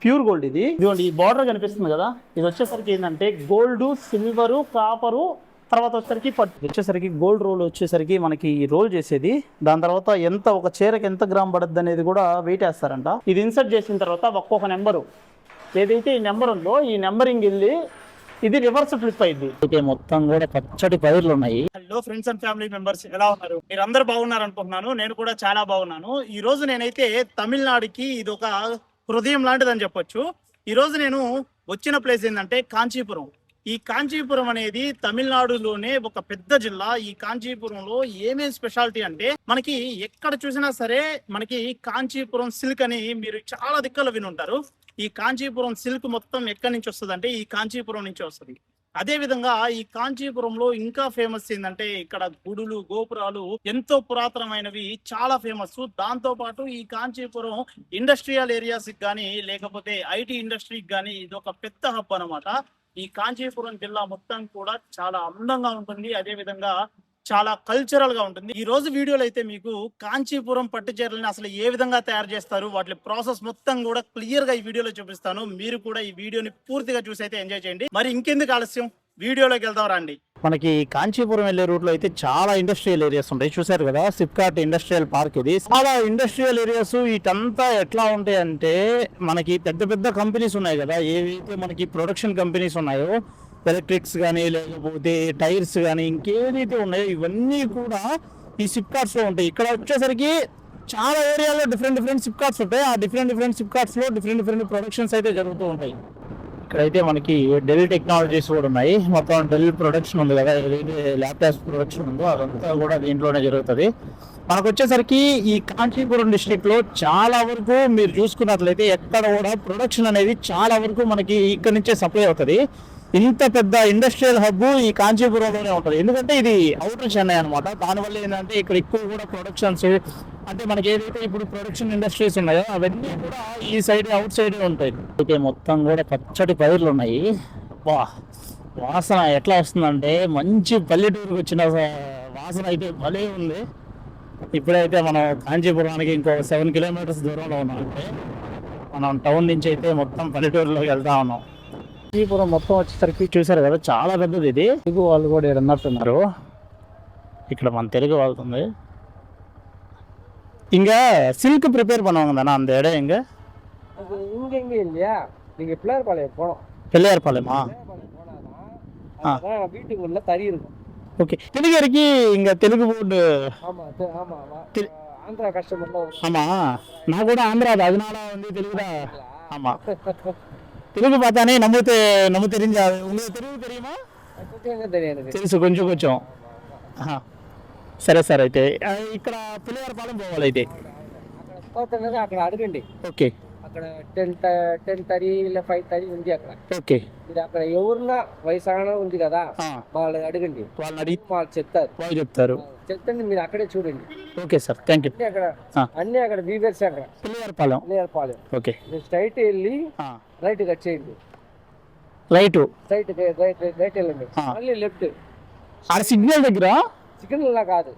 Pure gold ఇదిగోండి ఈ border కనిపిస్తుంది కదా, ఇది వచ్చేసరికి ఏంటంటే గోల్డ్, సిల్వరు, కాపరు, తర్వాత వచ్చేసరికి వచ్చేసరికి గోల్డ్ రోల్ వచ్చేసరికి మనకి రోల్ చేసేది. దాని తర్వాత ఎంత ఒక చీరకి ఎంత గ్రామ్ పడుద్ది అనేది కూడా వెయిట్ వేస్తారంట. ఇది ఇన్సర్ట్ చేసిన తర్వాత ఒక్కొక్క నెంబరు ఏదైతే ఈ నెంబర్ ఉందో ఈ నెంబరింగ్ వెళ్ళి ఇది రివర్స్ ఫ్లిప్ అయింది. అయితే మొత్తం కూడా పచ్చటి పైర్లు ఉన్నాయి. Hello friends and family members, ఎలా ఉన్నారు? మీరు అందరూ బాగున్నారు అనుకుంటున్నాను. నేను కూడా చాలా బాగున్నాను. ఈ రోజు నేనైతే తమిళనాడుకి ఇది ఒక హృదయం లాంటిదని చెప్పొచ్చు. ఈ రోజు నేను వచ్చిన ప్లేస్ ఏంటంటే కాంచీపురం. ఈ కాంచీపురం అనేది తమిళనాడులోనే ఒక పెద్ద జిల్లా. ఈ కాంచీపురంలో ఏమేమి స్పెషాలిటీ అంటే మనకి ఎక్కడ చూసినా సరే మనకి కాంచీపురం సిల్క్ అని మీరు చాలా దిక్కులు వినుంటారు. ఈ కాంచీపురం సిల్క్ మొత్తం ఎక్కడి నుంచి వస్తుంది అంటే ఈ కాంచీపురం నుంచి వస్తుంది. అదే విధంగా ఈ కాంచీపురంలో ఇంకా ఫేమస్ ఏంటంటే ఇక్కడ గుడులు, గోపురాలు ఎంతో పురాతనమైనవి చాలా ఫేమస్. దాంతో పాటు ఈ కాంచీపురం ఇండస్ట్రియల్ ఏరియాస్ కానీ లేకపోతే ఐటీ ఇండస్ట్రీకి కానీ ఇది ఒక పెద్ద హబ్ అనమాట. ఈ కాంచీపురం జిల్లా మొత్తం కూడా చాలా అందంగా ఉంటుంది, అదే విధంగా చాలా కల్చరల్ గా ఉంటుంది. ఈ రోజు వీడియోలో అయితే మీకు కాంచీపురం పట్టు చీరలని అసలు ఏ విధంగా తయారు చేస్తారు, వాటి ప్రాసెస్ మొత్తం కూడా క్లియర్ గా ఈ వీడియోలో చూపిస్తాను. మీరు కూడా ఈ వీడియోని పూర్తిగా చూసి అయితే ఎంజాయ్ చేయండి. మరి ఇంకెందుకు ఆలస్యం, వీడియోలోకి వెళ్దాం రండి. మనకి కాంచీపురం వెళ్లే రూట్ లో అయితే చాలా ఇండస్ట్రియల్ ఏరియాస్ ఉంటాయి. చూసారు కదా, సిప్కాట్ ఇండస్ట్రియల్ పార్క్. ఇది చాలా ఇండస్ట్రియల్ ఏరియాస్. వీటంతా ఎట్లా ఉంటాయి అంటే మనకి పెద్ద పెద్ద కంపెనీస్ ఉన్నాయి కదా, ఏవైతే మనకి ప్రొడక్షన్ కంపెనీస్ ఉన్నాయో, ఎలక్ట్రిక్స్ కానీ లేకపోతే టైర్స్ కానీ ఇంకేదైతే ఉన్నాయో ఇవన్నీ కూడా ఈ సిప్కాట్స్ లో ఉంటాయి. ఇక్కడ వచ్చేసరికి చాలా ఏరియాలో డిఫరెంట్ సిప్కాట్స్ ఉంటాయి. ఆ డిఫరెంట్ సిప్కాట్స్ లో డిఫరెంట్ ప్రొడక్షన్స్ అయితే జరుగుతూ ఉంటాయి. ఇక్కడైతే మనకి డెల్ టెక్నాలజీస్ కూడా ఉన్నాయి. మొత్తం డెల్ ప్రొడక్షన్ ఉంది కదా, ఏదైతే ల్యాప్టాప్స్ ప్రొడక్షన్ ఉందో అదంతా కూడా దీంట్లోనే జరుగుతుంది. మనకు వచ్చేసరికి ఈ కాంచీపురం డిస్ట్రిక్ట్ లో చాలా వరకు మీరు చూసుకున్నట్లయితే ఎక్కడ కూడా ప్రొడక్షన్ అనేది చాలా వరకు మనకి ఇక్కడ నుంచే సప్లై అవుతుంది. ఇంత పెద్ద ఇండస్ట్రియల్ హబ్ ఈ కాంచీపురంలోనే ఉంటుంది. ఎందుకంటే ఇది అవుటర్ చెన్నై అనమాట. దానివల్ల ఏంటంటే ఇక్కడ ఎక్కువ కూడా ప్రొడక్షన్స్ అంటే మనకి ఏదైతే ఇప్పుడు ప్రొడక్షన్ ఇండస్ట్రీస్ ఉన్నాయో అవన్నీ కూడా ఈ సైడ్ అవుట్ సైడ్ ఉంటాయి. అయితే మొత్తం కూడా పచ్చటి పైర్లు ఉన్నాయి. వాసన ఎట్లా వస్తుందంటే మంచి పల్లెటూరుకి వచ్చిన వాసన అయితే భలే ఉంది. ఇప్పుడైతే మనం కాంచీపురానికి ఇంకో 7 కిలోమీటర్స్ దూరంలో ఉన్నాం. అంటే మనం టౌన్ నుంచి అయితే మొత్తం పల్లెటూరులోకి వెళ్తా ఉన్నాం. కాంచీపురం మొత్తం వచ్చేసరికి చూసారు కదా, చాలా పెద్దది. ఇది తెలుగు వాళ్ళు కూడా ఇక్కడ ఉన్నట్టున్నారు. ఇక్కడ మన తెలుగు వాళ్ళతుంది. இங்க சில்க் ப்ரிப்பேர் பண்ணுவாங்க தானே அந்த இடம் எங்க? அது இங்க எங்க இல்லையா, நீங்க பிள்ளையார்பாளையம் போகணும். பிள்ளையார்பாளையமா? அதான் வீட்டுக்கு உள்ள தறி இருக்கும். ஓகே. తెలుగురికి இங்க తెలుగు போர்டு. ஆமா ஆமா ஆந்திரா கஸ்டமர்ல. ஆமா, நான் கூட ஆந்திரா தான், அதனால வந்து తెలుగుடா. ஆமா, తెలుగు பார்த்தானே நம்ம தெரிஞ்சா. உங்களுக்கு తెలుగు தெரியுமா? தெரியாது. తెలుసు కొంచెం. సరే సరే, అయితే ఇక్కడ పిల్లవారిపాలెం పోవాలి. అయితే అక్కడ అడగండి. ఓకే, అక్కడ 10 తరి ఇలా 5 తరి ఉంది అక్కడ. ఓకే, మీరు అక్కడ ఎవరున్నా వయసాన ఉంది కదా, వాళ్ళని అడగండి. వాళ్ళని అడిగి వాళ్ళు చెప్తారు. చెప్తాను, మీరు అక్కడే చూడండి. Okay sir, thank you. అక్కడ అన్ని అక్కడ వీవర్స్ అక్కడ పిల్లవారిపాలెం. ఓకే, మీరు స్ట్రైట్ వెళ్ళి రైట్ కట్ చేయండి. రైట్ వెళ్ళండి, మళ్ళీ లెఫ్ట్. సిగ్నల్ దగ్గర సిగ్నల్ లా కాదు,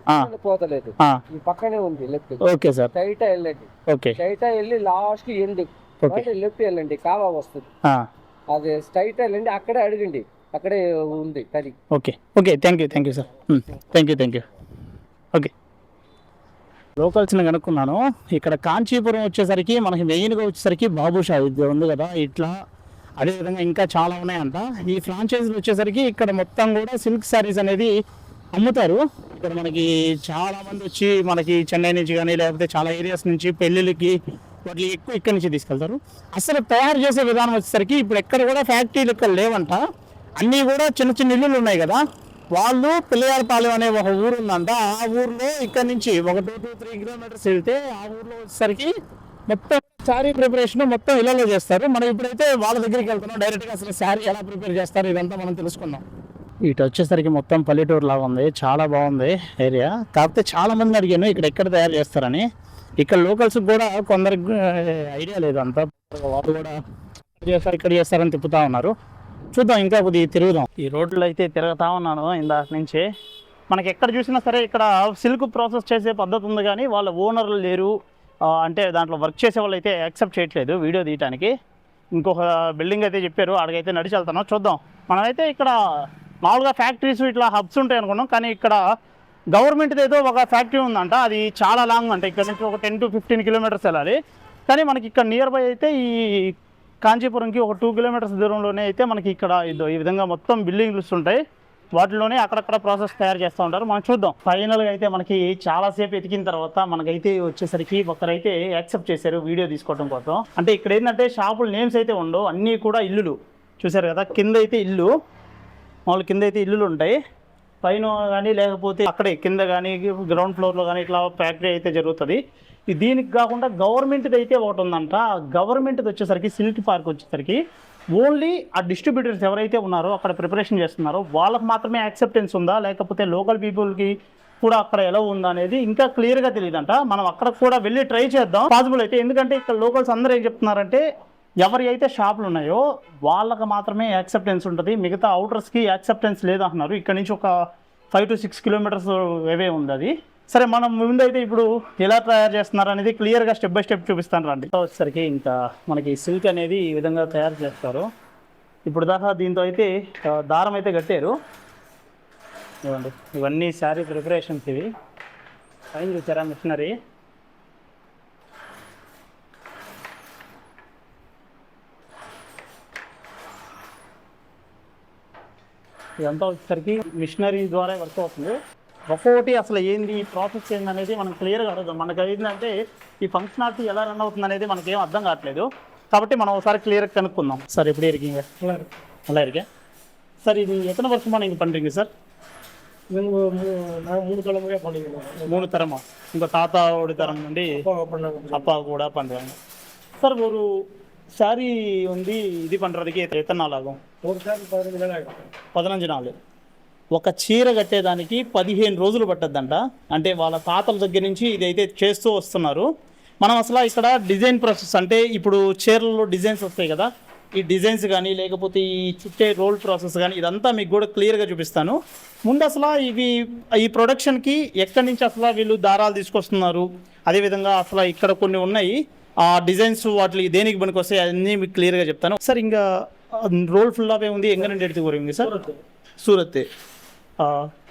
పోతలేదు, ఈ పక్కనే ఉంది లెఫ్ట్. ఓకే సార్, స్ట్రైట్ వెళ్ళండి. ఓకే, స్ట్రైట్ వెళ్ళి లాస్ట్ కి ఎండ్ లెఫ్ట్ వెళ్ళండి, కావా వస్తుంది. అది స్ట్రైట్ వెళ్ళండి, అక్కడే అడగండి, అక్కడే ఉంది తది. Okay okay, thank you sir, thank you. Okay, లోకల్స్ని కనుక్కున్నాను. ఇక్కడ కాంచీపురం వచ్చేసరికి మనకి మెయిన్గా వచ్చేసరికి బాబుషా ఇది ఉంది కదా, ఇట్లా అదేవిధంగా ఇంకా చాలా ఉన్నాయంట. ఈ ఫ్రాంచైజీలు వచ్చేసరికి ఇక్కడ మొత్తం కూడా సిల్క్ శారీస్ అనేది అమ్ముతారు. ఇక్కడ మనకి చాలా మంది వచ్చి మనకి చెన్నై నుంచి కానీ లేకపోతే చాలా ఏరియాస్ నుంచి పెళ్ళిళ్ళకి వాటికి ఎక్కువ ఇక్కడి నుంచి తీసుకెళ్తారు. అసలు తయారు చేసే విధానం వచ్చేసరికి ఇప్పుడు ఎక్కడ కూడా ఫ్యాక్టరీలు ఇక్కడ లేవంట. అన్నీ కూడా చిన్న ఇల్లులు ఉన్నాయి కదా, వాళ్ళు పిల్లయారపాలెం అనే ఒక ఊరు ఉందంట. ఆ ఊర్లో ఇక్కడ నుంచి ఒక 2-3 కిలోమీటర్స్ వెళ్తే ఆ ఊర్లో వచ్చేసరికి మొత్తం శారీ ప్రిపరేషన్ మొత్తం ఇళ్లలో చేస్తారు. మనం ఇప్పుడైతే వాళ్ళ దగ్గరికి వెళ్తున్నాం డైరెక్ట్గా. అసలు శారీ ఎలా ప్రిపేర్ చేస్తారు ఇదంతా మనం తెలుసుకుందాం. ఇటు వచ్చేసరికి మొత్తం పల్లెటూరు లాగా ఉంది, చాలా బాగుంది ఏరియా. కాకపోతే చాలా మంది అడిగాను ఇక్కడ ఎక్కడ తయారు చేస్తారని. ఇక్కడ లోకల్స్ కూడా కొందరికి ఐడియా లేదు అంతా, వాళ్ళు కూడా ఇక్కడ చేస్తారని తిప్పుతా ఉన్నారు. చూద్దాం, ఇంకా కొద్దిగా తిరుగుదాం. ఈ రోడ్లో అయితే తిరుగుతా ఉన్నాను ఇందాక నుంచి. మనకి ఎక్కడ చూసినా సరే ఇక్కడ సిల్క్ ప్రాసెస్ చేసే పద్ధతి ఉంది, కానీ వాళ్ళ ఓనర్లు లేరు. అంటే దాంట్లో వర్క్ చేసే వాళ్ళు అయితే యాక్సెప్ట్ చేయట్లేదు వీడియో తీయడానికి. ఇంకొక బిల్డింగ్ అయితే చెప్పారు, అక్కడికైతే నడిచి వెళ్తున్నాం, చూద్దాం. మనమైతే ఇక్కడ మామూలుగా ఫ్యాక్టరీస్ ఇట్లా హబ్స్ ఉంటాయి అనుకున్నాం, కానీ ఇక్కడ గవర్నమెంట్ది ఏదో ఒక ఫ్యాక్టరీ ఉందంట, అది చాలా లాంగ్ అంట, ఇక్కడ నుంచి ఒక 10 to 15 కిలోమీటర్స్ వెళ్ళాలి. కానీ మనకి ఇక్కడ నియర్ బై అయితే ఈ కాంచీపురంకి ఒక 2 కిలోమీటర్స్ దూరంలోనే అయితే మనకి ఇక్కడ ఈ విధంగా మొత్తం బిల్డింగ్లు ఉంటాయి, వాటిలోనే అక్కడక్కడ ప్రాసెస్ తయారు చేస్తూ ఉంటారు. మనం చూద్దాం. ఫైనల్గా అయితే మనకి చాలాసేపు ఎతికిన తర్వాత మనకైతే వచ్చేసరికి ఒకరైతే యాక్సెప్ట్ చేశారు వీడియో తీసుకోవడం కోసం. అంటే ఇక్కడ ఏంటంటే షాపుల నేమ్స్ అయితే ఉండవు, అన్నీ కూడా ఇల్లులు. చూసారు కదా, కింద అయితే ఇల్లు, మామూలు కింద అయితే ఇల్లులు ఉంటాయి, పైన కానీ లేకపోతే అక్కడే కింద కానీ గ్రౌండ్ ఫ్లోర్లో కానీ ఇట్లా ఫ్యాక్టరీ అయితే జరుగుతుంది. దీనికి కాకుండా గవర్నమెంట్ది అయితే ఒకటి ఉందంట. గవర్నమెంట్ది వచ్చేసరికి సిల్క్ పార్క్ వచ్చేసరికి ఓన్లీ ఆ డిస్ట్రిబ్యూటర్స్ ఎవరైతే ఉన్నారో అక్కడ ప్రిపరేషన్ చేస్తున్నారో వాళ్ళకి మాత్రమే యాక్సెప్టెన్స్ ఉందా, లేకపోతే లోకల్ పీపుల్కి కూడా అక్కడ ఎలా ఉందా అనేది ఇంకా క్లియర్గా తెలియదంట. మనం అక్కడ కూడా వెళ్ళి ట్రై చేద్దాం పాసిబుల్ అయితే. ఎందుకంటే ఇక్కడ లోకల్స్ అందరూ ఏం చెప్తున్నారంటే ఎవరి అయితే షాపులు ఉన్నాయో వాళ్ళకి మాత్రమే యాక్సెప్టెన్స్ ఉంటుంది, మిగతా అవుటర్స్కి యాక్సెప్టెన్స్ లేదంటున్నారు. ఇక్కడ నుంచి ఒక 5 to 6 కిలోమీటర్స్ వేవే ఉంది అది. సరే, మనం ముందైతే ఇప్పుడు ఎలా తయారు చేస్తున్నారు అనేది క్లియర్గా స్టెప్ బై స్టెప్ చూపిస్తాను రండి. వచ్చేసరికి ఇంకా మనకి సిల్క్ అనేది ఈ విధంగా తయారు చేస్తారు. ఇప్పుడు దాకా దీంతో అయితే దారం అయితే కట్టారు. ఇవ్వండి, ఇవన్నీ శారీ ప్రిపరేషన్స్ ఇవి. పైన చూసారా మిషనరీ, ఇదంతా వచ్చేసరికి మిషనరీ ద్వారా వర్క్ అవుతుంది. ఒక్కొక్కటి అసలు ఏంది ప్రాసెస్ ఏంది అనేది మనం క్లియర్గా అడుగుదాం. మనకు ఏంటంటే ఈ ఫంక్షనాలిటీ ఎలా రన్ అవుతుంది అనేది మనకేం అర్థం కావట్లేదు, కాబట్టి మనం ఒకసారి క్లియర్గా కనుక్కుందాం. సార్ எப்படி இருக்கீங்க? நல்லா இருக்கேன் சார். இது எத்தனை வருஷமா நீங்கள் பண்ணுறீங்க சார்? நான் 3 தலைமுறையாக பண்ணிக்கிறேன். 3 தரமா? உங்கள் தாத்தாவோட தரம் నుండి அப்பா கூட பண்ணுறாங்க சார். ஒரு சாரி வந்து இது பண்ணுறதுக்கு எத்தனை நாள் ஆகும்? ஒரு சாரி 15 நாள் ஆகும். 15 నాళ్ళు. ఒక చీర కట్టేదానికి 15 రోజులు పట్టద్దంట. అంటే వాళ్ళ తాతల దగ్గర నుంచి ఇదైతే చేస్తూ వస్తున్నారు. మనం అసలు ఇక్కడ డిజైన్ ప్రాసెస్ అంటే ఇప్పుడు చీరలలో డిజైన్స్ వస్తాయి కదా, ఈ డిజైన్స్ కానీ లేకపోతే ఈ చుట్టే రోల్ ప్రాసెస్ కానీ ఇదంతా మీకు కూడా క్లియర్గా చూపిస్తాను. ముందు అసలు ఈ ప్రొడక్షన్కి ఎక్కడి నుంచి అసలు వీళ్ళు దారాలు తీసుకొస్తున్నారు, అదేవిధంగా అసలు ఇక్కడ కొన్ని ఉన్నాయి ఆ డిజైన్స్, వాటికి దేనికి పనికి వస్తాయి అన్నీ మీకు క్లియర్గా చెప్తాను. సార్ ఇంకా రోల్ ఫుల్లాகவே ఉంది, ఎంగనండి எடுத்து போறீங்க சார்? சூரத்.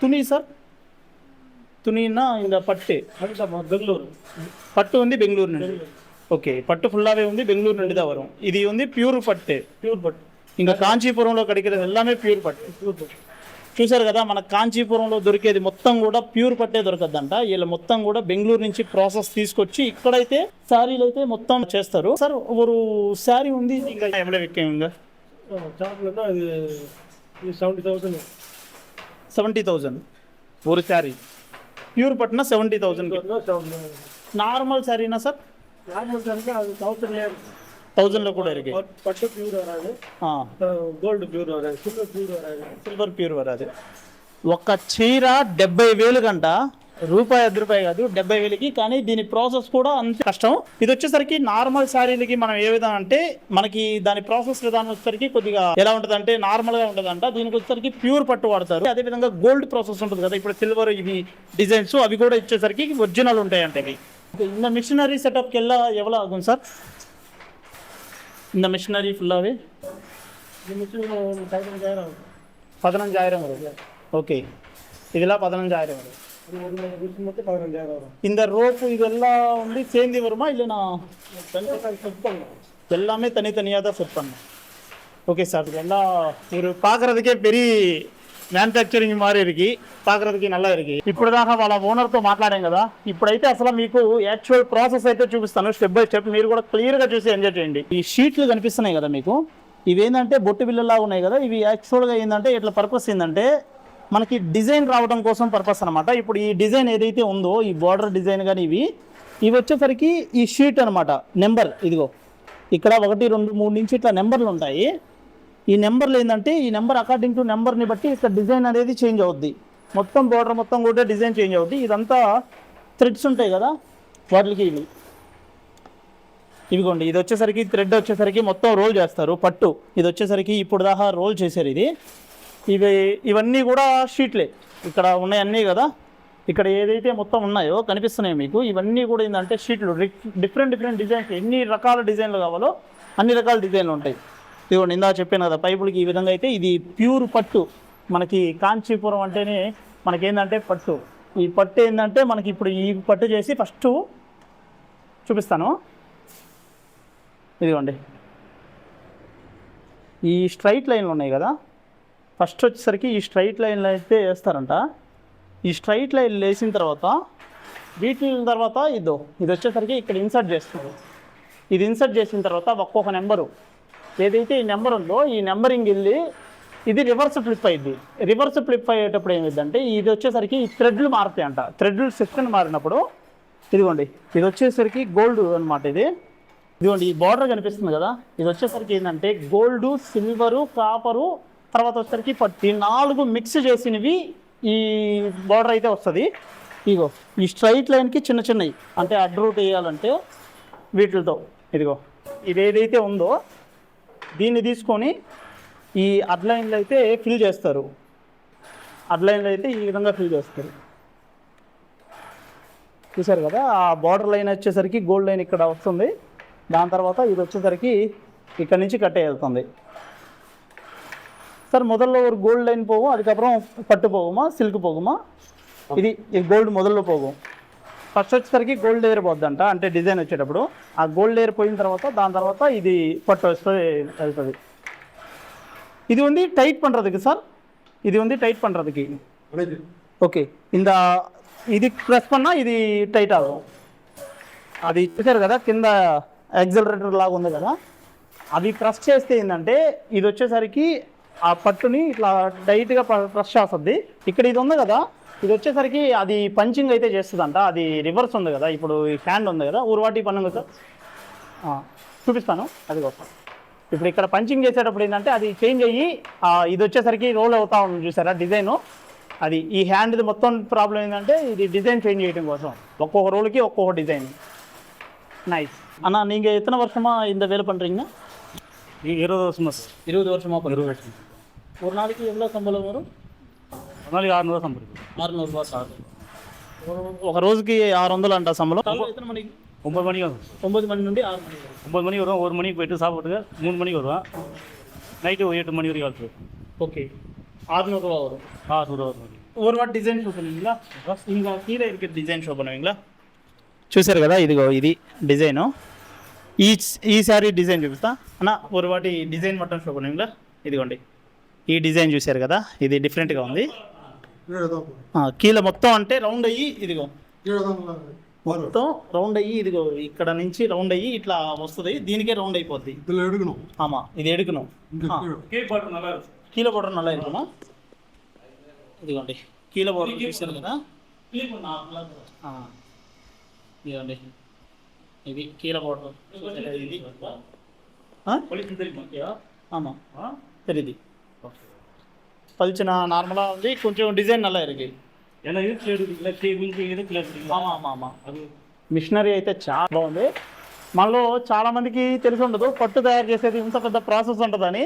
துணி சார், துணின்னா இந்த பட்டு பெங்களூరు పట్టు ఉంది బెంగళూరు నుండి. ఓకే, పట్టు ఫుల్లాகவே ఉంది, బెంగళూరు నుండి தான் வரும். ఇది ఉంది ప్యూర్ పట్టు. ఇంకా కాంచీపురంలో కడిగేది ఎల్లామే ప్యూర్ పట్టు. చూసారు కదా, మన కాంచీపురంలో దొరికేది మొత్తం కూడా ప్యూర్ పట్టే దొరకద్దంట. వీళ్ళు మొత్తం కూడా బెంగళూరు నుంచి ప్రాసెస్ తీసుకొచ్చి ఇక్కడైతే శారీలు అయితే మొత్తం చేస్తారు. సార్ ఒక శారీ ఉంది ఇంకా ఎవడ విక్కంగా அது 70,000. 70,000 ஒரு శారీ. ప్యూర్ పట్టున 70,000. Normal శారీనా sir? நார்மல் சாரிக்கு அது 1000లో కూడా இருக்கு. பட்டு பியூர் வராது, గోల్డ్ ప్యూర్ వరాது, సిల్వర్ ప్యూర్ వరాదు. ఒక చీర 70,000 గంట, రూపాయి 10 రూపాయి కాదు, 70,000కి. కానీ దీని ప్రాసెస్ కూడా అంతే కష్టం. ఇది వచ్చేసరికి నార్మల్ శారీలకి మనం ఏ విధంగా అంటే మనకి దాని ప్రాసెస్ విధానం వచ్చేసరికి కొద్దిగా ఎలా ఉంటుంది అంటే నార్మల్గా ఉంటుందంట. దీనికి వచ్చేసరికి ప్యూర్ పట్టు వాడతారు. అదేవిధంగా గోల్డ్ ప్రాసెస్ ఉంటుంది కదా, ఇప్పుడు సిల్వర్ ఇవి డిజైన్స్ అవి కూడా ఇచ్చేసరికి ఒరిజినల్ ఉంటాయి అంటే ఇవి. இந்த மிஷினரி செட்டப்க்கு எல்லாம் எவ்வளோ ஆகும் சார்? இந்த மிஷினரி ஃபுல்லாகவே இந்த மிஷின் 15,000 ஆகும். 15,000 வரும். ஓகே, இதெல்லாம் 15,000 வரும். மிஷின் மட்டும் 15,000 வரும். இந்த ரோப்பு இதெல்லாம் வந்து சேர்ந்து வருமா இல்லைனா செட் பண்ணலாம்? எல்லாமே தனித்தனியாக தான் செட் பண்ணணும். ஓகே சார், இதெல்லாம் ஒரு பார்க்குறதுக்கே பெரிய మ్యానుఫ్యాక్చరింగ్ మారి ఇరికి పాకరదికి నల్లా ఇరికి. ఇప్పుడు దాకా వాళ్ళ ఓనర్తో మాట్లాడాం కదా, ఇప్పుడైతే అసలు మీకు యాక్చువల్ ప్రాసెస్ అయితే చూపిస్తాను స్టెప్ బై స్టెప్. మీరు కూడా క్లియర్గా చూసి ఎంజాయ్ చేయండి. ఈ షీట్లు కనిపిస్తున్నాయి కదా మీకు, ఇవి ఏంటంటే బొట్టు బిల్లలా ఉన్నాయి కదా, ఇవి యాక్చువల్గా ఏంటంటే ఇట్లా పర్పస్ ఏంటంటే మనకి డిజైన్ రావడం కోసం పర్పస్ అనమాట. ఇప్పుడు ఈ డిజైన్ ఏదైతే ఉందో ఈ బార్డర్ డిజైన్ కానీ ఇవి వచ్చేసరికి ఈ షీట్ అనమాట. నెంబర్ ఇదిగో ఇక్కడ 1, 2, 3 నుంచి ఇట్లా నెంబర్లు ఉంటాయి. ఈ నెంబర్లు ఏంటంటే ఈ నెంబర్ అకార్డింగ్ టు నెంబర్ని బట్టి ఇక్కడ డిజైన్ అనేది చేంజ్ అవుద్ది. మొత్తం బార్డర్ మొత్తం కూడా డిజైన్ చేంజ్ అవుద్ది. ఇదంతా థ్రెడ్స్ ఉంటాయి కదా వాటికి ఇవిగోండి. ఇది వచ్చేసరికి థ్రెడ్ వచ్చేసరికి మొత్తం రోల్ చేస్తారు పట్టు. ఇది వచ్చేసరికి ఇప్పుడు దాకా రోల్ చేశారు. ఇవన్నీ కూడా షీట్లే ఇక్కడ ఉన్నాయి అన్నీ కదా. ఇక్కడ ఏదైతే మొత్తం ఉన్నాయో కనిపిస్తున్నాయో మీకు, ఇవన్నీ కూడా ఏంటంటే షీట్లు. డిఫరెంట్ డిజైన్స్, ఎన్ని రకాల డిజైన్లు కావాలో అన్ని రకాల డిజైన్లు ఉంటాయి. ఇదిగోండి ఇందా చెప్పాను కదా పైపులకి ఈ విధంగా అయితే ఇది ప్యూర్ పట్టు. మనకి కాంచీపురం అంటేనే మనకేంటంటే పట్టు. ఈ పట్టు ఏంటంటే మనకి ఇప్పుడు ఈ పట్టు చేసి ఫస్ట్ చూపిస్తాను. ఇదిగోండి ఈ స్ట్రైట్ లైన్లు ఉన్నాయి కదా, ఫస్ట్ వచ్చేసరికి ఈ స్ట్రైట్ లైన్లు అయితే వేస్తారంట. ఈ స్ట్రైట్ లైన్లు వేసిన తర్వాత వీటి తర్వాత ఇది వచ్చేసరికి ఇక్కడ ఇన్సర్ట్ చేస్తారు. ఇది ఇన్సర్ట్ చేసిన తర్వాత ఒక్కొక్క నెంబరు ఏదైతే ఈ నెంబర్ ఉందో ఈ నెంబరింగ్ వెళ్ళి ఇది రివర్స్ ఫ్లిప్ అయ్యింది. రివర్స్ ఫ్లిప్ అయ్యేటప్పుడు ఏమైందంటే ఇది వచ్చేసరికి ఈ థ్రెడ్లు మారుతాయి అంట. థ్రెడ్లు సెక్షన్ మారినప్పుడు ఇదిగోండి ఇది వచ్చేసరికి గోల్డ్ అనమాట. ఇదిగోండి ఈ బార్డర్ కనిపిస్తుంది కదా, ఇది వచ్చేసరికి ఏంటంటే గోల్డ్, సిల్వరు, కాపరు, తర్వాత వచ్చేసరికి పట్టు, ఈ 4 మిక్స్ చేసినవి ఈ బార్డర్ అయితే వస్తుంది. ఇదిగో ఈ స్ట్రైట్ లైన్కి చిన్న చిన్నవి అంటే అడ్ రూట్ వేయాలంటే వీటితో ఇదిగో ఇది ఏదైతే ఉందో దీన్ని తీసుకొని ఈ అడ్ లైన్లో అయితే ఫిల్ చేస్తారు. అడ్ లైన్లో అయితే ఈ విధంగా ఫిల్ చేస్తారు. చూసారు కదా, ఆ బార్డర్ లైన్ వచ్చేసరికి గోల్డ్ లైన్ ఇక్కడ వస్తుంది. దాని తర్వాత ఇది వచ్చేసరికి ఇక్కడ నుంచి కట్టే వెళ్తుంది. సార్ మొదల్లో ஒரு கோல்டு லைன் போகும், அதுக்கப்புறம் பட்டு போகுமா, சில்க் போகுமா? ఇది గోల్డ్ మొదల్లో పోகும். ఫస్ట్ వచ్చేసరికి గోల్డ్ లేయర్ పోద్దంట, అంటే డిజైన్ వచ్చేటప్పుడు ఆ గోల్డ్ లేయర్ పోయిన తర్వాత దాని తర్వాత ఇది పట్టు వస్తుంది వెళ్తుంది. இது வந்து டைட் பண்ணுறதுக்கு சார், இது வந்து டைட் பண்ணுறதுக்கு ஓகே. இந்த ఇది ప్రెస్ పన్నా ఇది టైట్ ఆகும். అది చూసారు కదా కింద యాక్సిలరేటర్ లాగా ఉంది కదా, అది ప్రెస్ చేస్తే ఏంటంటే ఇది వచ్చేసరికి ఆ పట్టుని ఇట్లా టైట్గా ప్రెస్ చేస్తుంది. ఇక్కడ ఇది ఉంది కదా, ఇది వచ్చేసరికి అది పంచింగ్ అయితే చేస్తుందంట. అది రివర్స్ ఉంది కదా, ఇప్పుడు ఈ హ్యాండ్ ఉంది కదా ఊరువాటి పన్ను సార్ చూపిస్తాను. అది కోసం ఇప్పుడు ఇక్కడ పంచింగ్ చేసేటప్పుడు ఏంటంటే అది చేంజ్ అయ్యి ఇది వచ్చేసరికి రోల్ అవుతా ఉంది చూసారా డిజైను. అది ఈ హ్యాండ్ది మొత్తం ప్రాబ్లం ఏంటంటే ఇది డిజైన్ చేంజ్ చేయడం కోసం ఒక్కొక్క రోల్కి ఒక్కొక్క డిజైన్. நைஸ். அண்ணா நீங்கள் எத்தனை வருஷமாக இந்த வேலை பண்ணுறீங்க? 20 வருஷமா சார். 20 வருஷமாக 20 வருஷம். ஒரு நாளைக்கு எவ்வளோ சம்பளம் வரும்? ஒரு நாளைக்கு 600 சம்பளம். 600 ரூபா சார். ఒక రోజుకి 600 అంట సంబలం. எத்தனை மணிக்கு? 9 மணிக்கு வரும். 9 மணி నుండి 6 மணி வரும். 9 மணிக்கு வருவோம், 1 மணிக்கு போயிட்டு சாப்பிட்டுட்டு 3 மணிக்கு வருவேன். நைட்டு 8 மணி வரைக்கும் ஆச்சு. ஓகே 600 ரூபா வரும். 600 வரும். ஒரு வாட்டி డిజైన్ షో பண்ணுவீங்களா? ఇంకా కీழே இருக்க డిజైన్ షో பண்ணுவீங்களா? చూసారు కదా ఇదిగో ఇది డిజైను. ఈ సారీ డిజైన్ చూపిస్తా అన్న, ఒక వాటి డిజైన్ మొత్తం షో பண்ணுவீங்களா? ఇదిగోండి ఈ డిజైన్ చూసారు కదా, ఇది డిఫరెంట్గా ఉంది. కీళ్ళ మొత్తం అంటే రౌండ్ అయ్యి ఇదిగో మొత్తం రౌండ్ అయ్యి ఇదిగో ఇక్కడ నుంచి రౌండ్ అయ్యి ఇట్లా వస్తుంది. దీనికే రౌండ్ అయిపోద్ది. ఆమా ఇది ఎడుకును. కీళ్ళ బోర్డర్ నల్లా இருக்குமா? ఇదిగోండి కీళ్ళ బోర్డర్ చూసారు కదా, ఇదిగోండి ఇది కీళ్ళ బోర్డర్. ఇది ஆமாம் தெரியுது. பளிச்சுனா நார்மலாக வந்து கொஞ்சம் டிజైన్ நல்லா இருக்கு. ஏன்னா இது கிளியர் இல்லை, கொஞ்சம் இது கிளியர். ఆమా ఆమా ఆమా అది మిషనరీ అయితే చాలా బాగుంది. మనలో చాలామందికి తెలిసి ఉండదు పట్టు తయారు చేసేది ఇంత పెద్ద ప్రాసెస్ ఉంటుందని.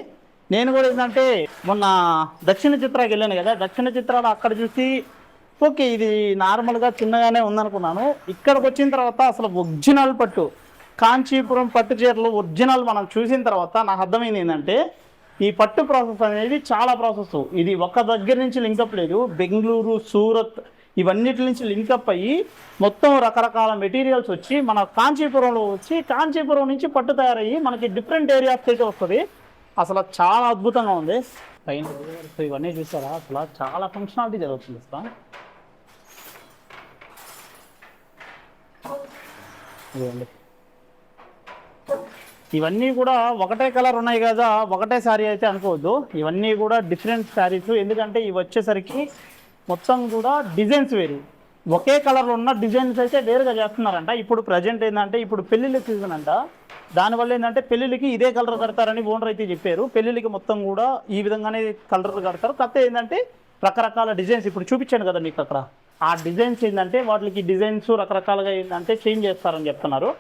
నేను కూడా ఏంటంటే మొన్న దక్షిణ చిత్రాకి వెళ్ళాను కదా, దక్షిణ చిత్రాలు అక్కడ చూసి ఓకే ఇది నార్మల్గా చిన్నగానే ఉందనుకున్నాను. ఇక్కడికి వచ్చిన తర్వాత అసలు ఒరిజినల్ పట్టు కాంచీపురం పట్టు చీరలు ఒరిజినల్ మనం చూసిన తర్వాత నాకు అర్థమైంది ఏంటంటే ఈ పట్టు ప్రాసెస్ అనేది చాలా ప్రాసెస్. ఇది ఒక దగ్గర నుంచి లింకప్ లేదు, బెంగళూరు, సూరత్ ఇవన్నిటి నుంచి లింకప్ అయ్యి మొత్తం రకరకాల మెటీరియల్స్ వచ్చి మన కాంచీపురంలో వచ్చి కాంచీపురం నుంచి పట్టు తయారయ్యి మనకి డిఫరెంట్ ఏరియాస్ అయితే వస్తుంది. అసలు చాలా అద్భుతంగా ఉంది. పైన ఇవన్నీ చూసారా, అసలు చాలా ఫంక్షనాలిటీ జరుగుతుంది సార్. ఇదిగోండి ఇవన్నీ కూడా ఒకటే కలర్ ఉన్నాయి కదా, ఒకటే శారీ అయితే అనుకోవద్దు. ఇవన్నీ కూడా డిఫరెంట్ శారీస్. ఎందుకంటే ఇవి వచ్చేసరికి మొత్తం కూడా డిజైన్స్ వేరు. ఒకే కలర్లో ఉన్న డిజైన్స్ అయితే వేరుగా చేస్తున్నారంట. ఇప్పుడు ప్రజెంట్ ఏంటంటే ఇప్పుడు పెళ్ళిళ్ళ సీజన్ అంట, దానివల్ల ఏంటంటే పెళ్ళిళ్ళకి ఇదే కలర్ కడతారని ఓనర్ అయితే చెప్పారు. పెళ్ళిళ్ళకి మొత్తం కూడా ఈ విధంగానే కలర్ కడతారు. కాకపోతే ఏంటంటే రకరకాల డిజైన్స్ ఇప్పుడు చూపించాను కదా మీకు అక్కడ, ఆ డిజైన్స్ ఏంటంటే వాటికి డిజైన్స్ రకరకాలుగా ఏంటంటే చేంజ్ చేస్తారని చెప్తున్నారు.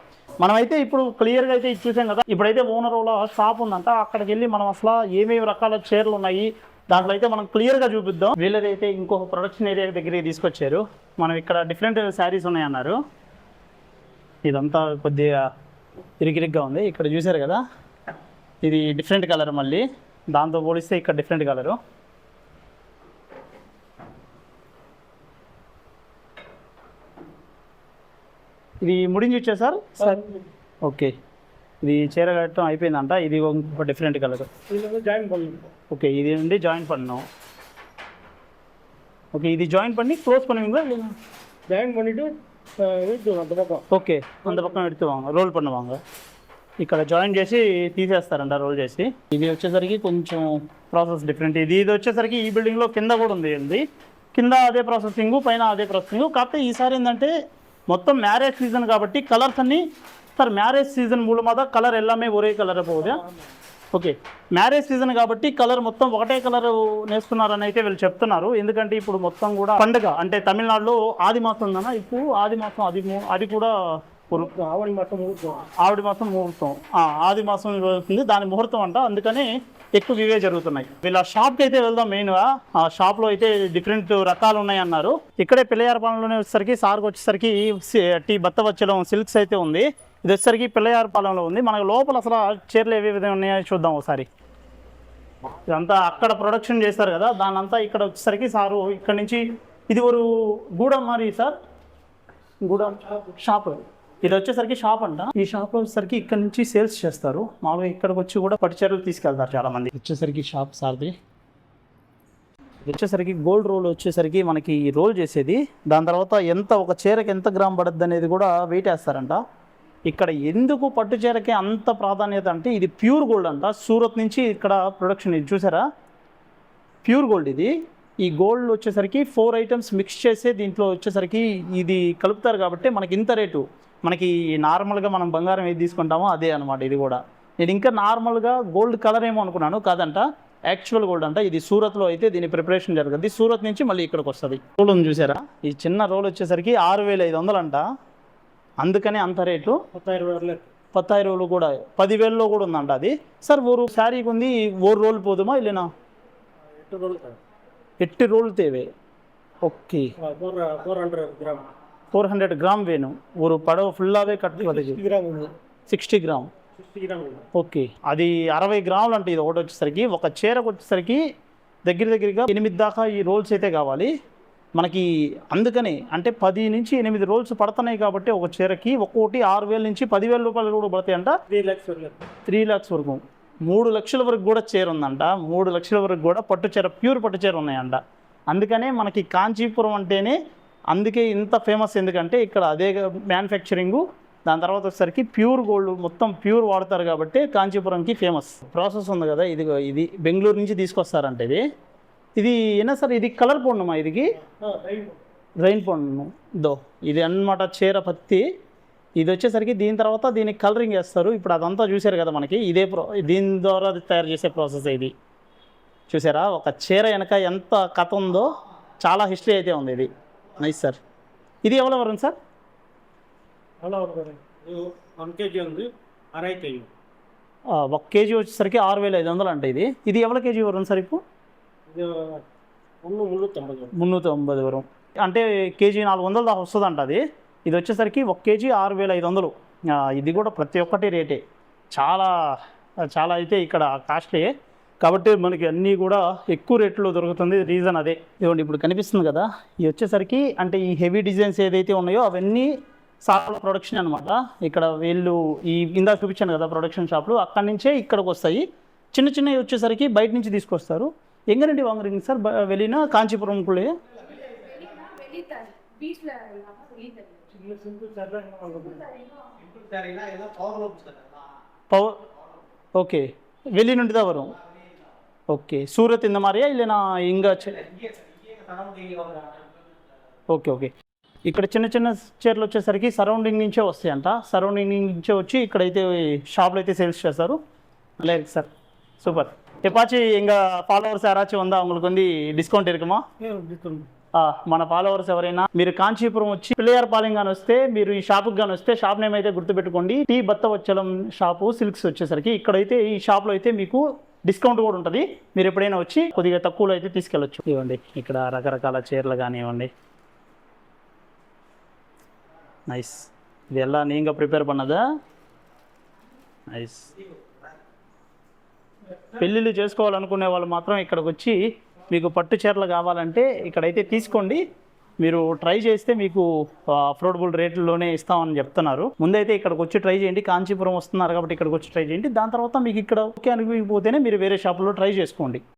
మనమైతే ఇప్పుడు క్లియర్గా అయితే చూసాం కదా. ఇప్పుడైతే ఓనర్ వాళ్ళ షాప్ ఉందంట, అక్కడికి వెళ్ళి మనం అసలు ఏమేమి రకాల చీరలు ఉన్నాయి దాంట్లో అయితే మనం క్లియర్గా చూపిద్దాం. వీళ్ళదైతే ఇంకొక ప్రొడక్షన్ ఏరియా దగ్గరికి తీసుకొచ్చారు. మనం ఇక్కడ డిఫరెంట్ శారీస్ ఉన్నాయన్నారు. ఇదంతా కొద్దిగా ఇరిగిరిగ్గా ఉంది. ఇక్కడ చూసారు కదా ఇది డిఫరెంట్ కలర్, మళ్ళీ దాంతో పోలిస్తే ఇక్కడ డిఫరెంట్ కలరు. ఇది ముడించి వచ్చా సార్? ఓకే, ఇది చీర కట్టడం అయిపోయిందంట. ఇది ఒక డిఫరెంట్ కలర్. జాయింట్ పన్ను. ఓకే, ఇది నుండి జాయింట్ పన్ను. ఓకే, ఇది జాయింట్ பண்ணி க்ளோஸ் பண்ணுவீங்களா இல்லையா? జాయింట్ பண்ணிட்டு அந்த பக்கம். ఓకే, அந்த పక్కన ఎడుతువాங்க, రోల్ பண்ணுவாங்க. ఇక్కడ జాయిన్ చేసి తీసేస్తారంట, రోల్ చేసి. ఇది వచ్చేసరికి కొంచెం ప్రాసెస్ డిఫరెంట్. ఇది వచ్చేసరికి ఈ బిల్డింగ్లో కింద కూడా ఉంది. కింద అదే ప్రాసెసింగ్, పైన అదే ప్రాసెసింగ్. కాకపోతే ఈసారి ఏంటంటే మొత్తం మ్యారేజ్ సీజన్ కాబట్టి కలర్స్ అన్నీ సార్ మ్యారేజ్ సీజన్ మూలమాద కలర్ ఎల్లామే ఒరే కలర్ పోదా. ఓకే, మ్యారేజ్ సీజన్ కాబట్టి కలర్ మొత్తం ఒకటే కలర్ నేస్తున్నారని అయితే వీళ్ళు చెప్తున్నారు. ఎందుకంటే ఇప్పుడు మొత్తం కూడా పండుగ అంటే తమిళనాడులో ఆది మాసం ఉందన్న, ఇప్పుడు ఆది మాసం అది కూడా ఆవడి మాసం ముహూర్తం. ఆవిడ మాసం ముహూర్తం, ఆది మాసం వస్తుంది, దాని ముహూర్తం అంట. అందుకని ఎక్కువ ఇవే జరుగుతున్నాయి. వీళ్ళ షాప్కి అయితే వెళ్దాం. మెయిన్గా ఆ షాప్లో అయితే డిఫరెంట్ రకాలు ఉన్నాయి అన్నారు. ఇక్కడే పిల్లయారపాలెంలోనే వచ్చేసరికి సార్కి వచ్చేసరికి టీ బత్తవచ్చలం సిల్క్స్ అయితే ఉంది. ఇది వచ్చేసరికి పిల్లయారపాలెంలో ఉంది. మనకు లోపల అసలు చీరలు ఏ విధంగా ఉన్నాయో చూద్దాం ఒకసారి. ఇదంతా అక్కడ ప్రొడక్షన్ చేస్తారు కదా, దాని అంతా ఇక్కడ వచ్చేసరికి సారు ఇక్కడ నుంచి ఇది ఒక గూడెం మరి సార్, గూడెం షాప్. ఇది వచ్చేసరికి షాప్ అంట. ఈ షాప్లో వచ్చేసరికి ఇక్కడ నుంచి సేల్స్ చేస్తారు. మామూలుగా ఇక్కడికి వచ్చి కూడా పట్టు చీరలు తీసుకెళ్తారు చాలా మంది. వచ్చేసరికి షాప్ సార్ది. ఇది వచ్చేసరికి గోల్డ్ రోల్ వచ్చేసరికి మనకి రోల్ చేసేది, దాని తర్వాత ఒక చీరకి ఎంత గ్రామ్ పడుద్ది అనేది కూడా వెయిట్ వేస్తారంట. ఇక్కడ ఎందుకు పట్టు చీరకి అంత ప్రాధాన్యత అంటే ఇది ప్యూర్ గోల్డ్ అంట. సూరత్ నుంచి ఇక్కడ ప్రొడక్షన్. ఇది చూసారా, ప్యూర్ గోల్డ్ ఇది. ఈ గోల్డ్ వచ్చేసరికి 4 ఐటమ్స్ మిక్స్ చేసి దీంట్లో వచ్చేసరికి ఇది కలుపుతారు కాబట్టి మనకి ఇంత రేటు. మనకి నార్మల్గా మనం బంగారం ఏది తీసుకుంటామో అదే అనమాట ఇది కూడా. నేను ఇంకా నార్మల్గా గోల్డ్ కలర్ ఏమో అనుకున్నాను, కాదంట యాక్చువల్ గోల్డ్ అంట. ఇది సూరత్లో అయితే దీని ప్రిపరేషన్ జరుగుతుంది. సూరత్ నుంచి మళ్ళీ ఇక్కడికి వస్తుంది. రోల్ ఉంది చూసారా, ఈ చిన్న రోల్ వచ్చేసరికి 6500 అంట. అందుకనే అంత రేటు. 10,000 కూడా 10,000లో కూడా ఉందంట అది. సార్ ఓరు శారీకి ఉంది, ఓరు రోల్ పోదుమా ఇల్లేనా? 8 రోల్ తేవే. ఓకే, 400 గ్రామ్ వేను ஒரு పడవ ఫుల్లావే కట్టి 60 గ్రామ్. ఓకే, అది 60 గ్రాములు అంటే ఇది ఒకటి వచ్చేసరికి. ఒక చీరకు వచ్చేసరికి దగ్గరగా 8 దాకా ఈ రోల్స్ అయితే కావాలి మనకి. అందుకని అంటే 10 నుంచి 8 రోల్స్ పడుతున్నాయి కాబట్టి ఒక చీరకి ఒక్కొక్కటి 6,000 నుంచి 10,000 రూపాయలు కూడా పడతాయి అంట. 3 lakhs వరకు, 3 లక్షల వరకు కూడా చీర ఉందంట. 3 లక్షల వరకు కూడా పట్టు చీర, ప్యూర్ పట్టు చీర ఉన్నాయంట. అందుకనే మనకి కాంచీపురం అంటేనే అందుకే ఇంత ఫేమస్. ఎందుకంటే ఇక్కడ అదే మ్యానుఫ్యాక్చరింగు, దాని తర్వాత వచ్చేసరికి ప్యూర్ గోల్డ్ మొత్తం ప్యూర్ వాడతారు కాబట్టి కాంచీపురంకి ఫేమస్. ప్రాసెస్ ఉంది కదా, ఇది బెంగళూరు నుంచి తీసుకొస్తారంట. ఇది ఏనా సార్, ఇది కలర్ పౌర్ణమా? ఇది రైన్ పౌర్ణం దో ఇది అన్నమాట చీర పత్తి. ఇది వచ్చేసరికి దీని తర్వాత దీనికి కలరింగ్ వేస్తారు. ఇప్పుడు అదంతా చూసారు కదా మనకి, దీని ద్వారా తయారు చేసే ప్రాసెస్ ఇది. చూసారా ఒక చీర వెనక ఎంత కథ ఉందో, చాలా హిస్టరీ అయితే ఉంది. ఇది నైస్ సార్. ఇది ఎవరు వரும் సార్? 1 kg ఉంది, 1/2 kg. 1 kg వచ్చేసరికి 6500 అంట. ఇది ఎవరి కేజీ వரும் సార్? ఇప్పుడు 390 వరం అంటే కేజీ 400 దాకా వస్తుందంట అది. ఇది వచ్చేసరికి 1 kg 6500. ఇది కూడా ప్రతి ఒక్కటి రేటే, చాలా అయితే ఇక్కడ కాస్ట్లీ కాబట్టి మనకి అన్నీ కూడా ఎక్కువ రేట్లో దొరుకుతుంది. రీజన్ అదే. ఇదిగోండి ఇప్పుడు కనిపిస్తుంది కదా, ఇది వచ్చేసరికి అంటే ఈ హెవీ డిజైన్స్ ఏదైతే ఉన్నాయో అవన్నీ సార్ ప్రొడక్షన్ అనమాట. ఇక్కడ వీళ్ళు ఈ ఇందాక చూపించాను కదా ప్రొడక్షన్ షాప్లు, అక్కడి నుంచే ఇక్కడికి వస్తాయి. చిన్నవి వచ్చేసరికి బయట నుంచి తీసుకొస్తారు. ఎంగనండి వాంగరింగ్ సార్ వెళ్ళిన కాంచీపురం కూడా పవర్. ఓకే, வெளி నుండి தான் வரும். ஓகே, சூரத் இந்த மாதிரியா இல்லைனா இங்கே? ఓకే, ఇక్కడ చిన్న చీరలు వచ్చేసరికి సరౌండింగ్ నుంచే వస్తాయంట. సరౌండింగ్ నుంచే వచ్చి ఇక్కడైతే షాప్లో అయితే సేల్స్ చేస్తారు. நல்லா இருக்கு சார், சூப்பர். எப்பாச்சும் எங்கள் ஃபாலோவர்ஸ் யாராச்சும் வந்தால் அவங்களுக்கு வந்து டிஸ்கவுண்ட் இருக்குமா? మన ఫాలోవర్స్ ఎవరైనా మీరు కాంచీపురం వచ్చి పిల్లయారపాలెం కానీ వస్తే, మీరు ఈ షాప్కి కానీ వస్తే, షాప్ నేమ్ అయితే గుర్తుపెట్టుకోండి, టీ బత్తవచ్చలం షాపు సిల్క్స్ వచ్చేసరికి. ఇక్కడైతే ఈ షాప్లో అయితే మీకు డిస్కౌంట్ కూడా ఉంటుంది. మీరు ఎప్పుడైనా వచ్చి కొద్దిగా తక్కువలో అయితే తీసుకెళ్ళచ్చు. ఇవ్వండి ఇక్కడ రకరకాల చీరలు కానీ ఇవ్వండి. నైస్. ఇది ఎలా నీగా ప్రిపేర్ పన్నదా? నైస్. పెళ్ళిళ్ళు చేసుకోవాలనుకునే వాళ్ళు మాత్రం ఇక్కడికి వచ్చి మీకు పట్టు చీరలు కావాలంటే ఇక్కడైతే తీసుకోండి. మీరు ట్రై చేస్తే మీకు అఫోర్డబుల్ రేట్లలోనే ఇస్తామని చెప్తున్నారు. ముందైతే ఇక్కడికి వచ్చి ట్రై చేయండి. కాంచీపురం వస్తున్నారు కాబట్టి ఇక్కడికి వచ్చి ట్రై చేయండి. దాని తర్వాత మీకు ఇక్కడ ఓకే అనిపించకపోతేనే మీరు వేరే షాపులో ట్రై చేసుకోండి.